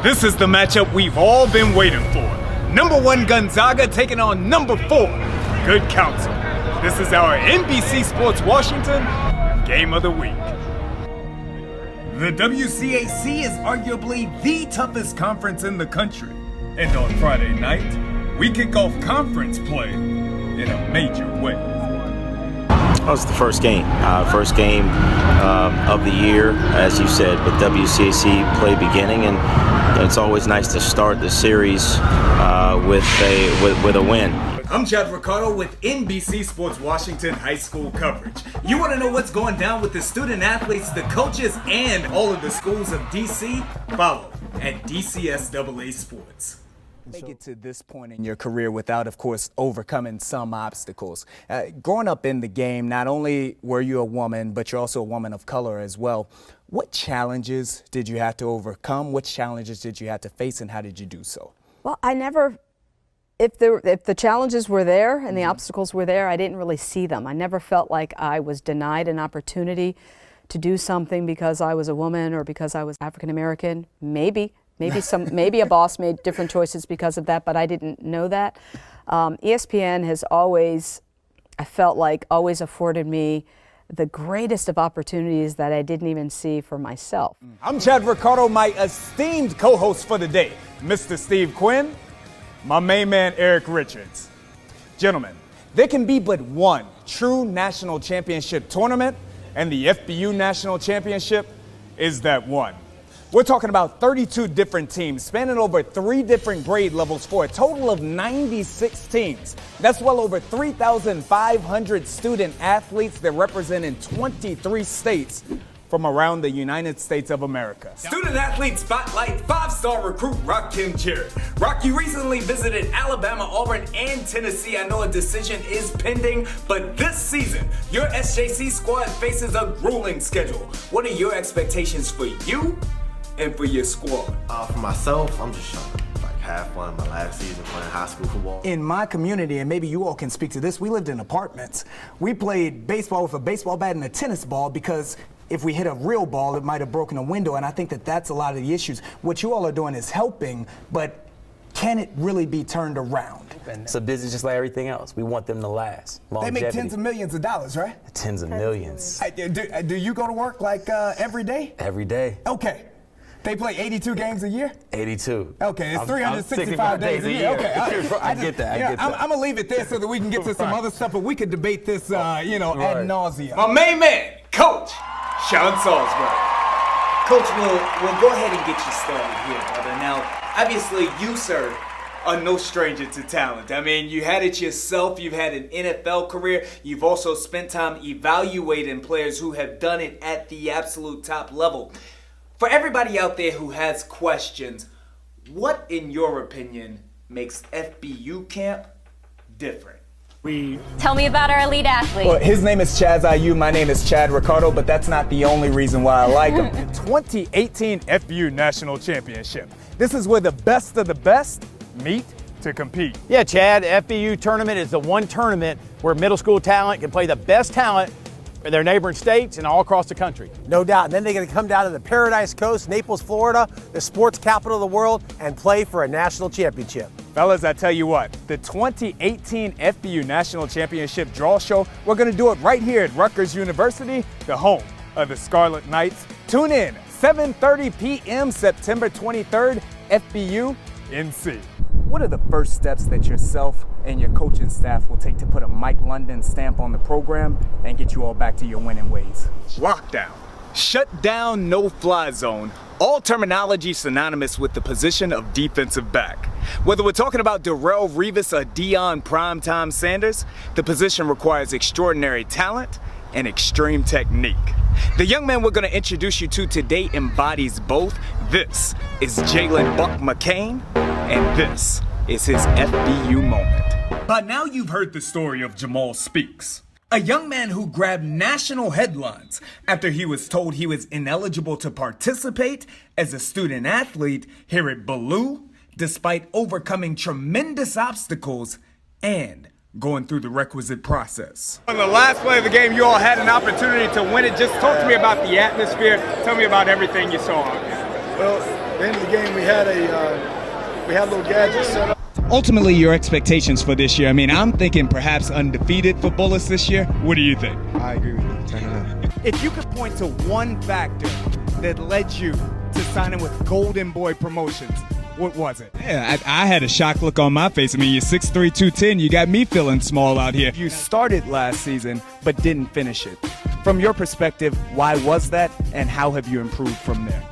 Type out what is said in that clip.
This is the matchup we've all been waiting for. Number 1 Gonzaga taking on number 4 Good Counsel. This is our NBC Sports Washington Game of the Week. The WCAC is arguably the toughest conference in the country. And on Friday night, we kick off conference play in a major way. That was the first game of the year, as you said, with WCAC play beginning, and it's always nice to start the series with a win. I'm Ricardo with NBC Sports Washington High School coverage. You want to know what's going down with the student athletes, the coaches, and all of the schools of DC? Follow at DCSAA Sports. Make it to this point in your career without, of course, overcoming some obstacles. Growing up in the game, not only were you a woman, but you're also a woman of color as well. What challenges did you have to overcome? What challenges did you have to face, and how did you do so? Well, I never, if the challenges were there and the obstacles were there, I didn't really see them. I never felt like I was denied an opportunity to do something because I was a woman or because I was African American. Maybe a boss made different choices because of that, but I didn't know that. ESPN has always, I felt like, always afforded me the greatest of opportunities that I didn't even see for myself. I'm Ricardo, my esteemed co-host for the day, Mr. Steve Quinn, my main man, Eric Richards. Gentlemen, there can be but one true national championship tournament, and the FBU National Championship is that one. We're talking about 32 different teams spanning over 3 different grade levels for a total of 96 teams. That's well over 3,500 student athletes that represent in 23 states from around the United States of America. Student Athlete Spotlight 5-star recruit Rakim Jarrett. Rock, you recently visited Alabama, Auburn, and Tennessee. I know a decision is pending, but this season, your SJC squad faces a grueling schedule. What are your expectations for you and for your squad? For myself, I'm just trying to have fun. My last season playing high school football. In my community, and maybe you all can speak to this, we lived in apartments. We played baseball with a baseball bat and a tennis ball because if we hit a real ball, it might have broken a window, and I think that that's a lot of the issues. What you all are doing is helping, but can it really be turned around? It's a business just like everything else. We want them to last. Longevity. They make tens of millions of dollars, right? Tens of millions. Do you go to work like every day? Every day. Okay. They play 82 games a year? 82. Okay, it's 365 days a year. Okay, I get that. I'm going to leave it there so that we can get to some other stuff, but we could debate this, ad nauseum. My main man, Coach Sean Salisbury. Coach, we'll go ahead and get you started here, brother. Now, obviously, you, sir, are no stranger to talent. I mean, you had it yourself. You've had an NFL career. You've also spent time evaluating players who have done it at the absolute top level. For everybody out there who has questions, what, in your opinion, makes FBU camp different? Tell me about our elite athlete. Well, his name is Chaz IU. My name is Chad Ricardo, but that's not the only reason why I like him. 2018 FBU National Championship. This is where the best of the best meet to compete. Yeah, Chad, FBU tournament is the one tournament where middle school talent can play the best talent in their neighboring states and all across the country. No doubt. And then they're going to come down to the Paradise Coast, Naples, Florida, the sports capital of the world, and play for a national championship. Fellas, I tell you what, the 2018 FBU National Championship Draw Show, we're going to do it right here at Rutgers University, the home of the Scarlet Knights. Tune in, 7:30 p.m. September 23rd, FBU NC. What are the first steps that yourself and your coaching staff will take to put a Mike London stamp on the program and get you all back to your winning ways? Lockdown, shut down, no-fly zone, all terminology synonymous with the position of defensive back. Whether we're talking about Darrell Revis or Deion Primetime Sanders, the position requires extraordinary talent and extreme technique. The young man we're going to introduce you to today embodies both. This is Jalen Buck McCain, and this is his FBU moment. By now you've heard the story of Jamal Speaks, a young man who grabbed national headlines after he was told he was ineligible to participate as a student athlete here at Ballou, despite overcoming tremendous obstacles and going through the requisite process. On the last play of the game, you all had an opportunity to win it. Just talk to me about the atmosphere. Tell me about everything you saw out there. Well, the end of the game, we had a little gadget set up. Ultimately, your expectations for this year. I mean, I'm thinking perhaps undefeated for Bullis this year. What do you think? I agree with you. 10-0. If you could point to one factor that led you to signing with Golden Boy Promotions, what was it? Yeah, I had a shocked look on my face. I mean, you're 6'3", 210. You got me feeling small out here. You started last season, but didn't finish it. From your perspective, why was that, and how have you improved from there?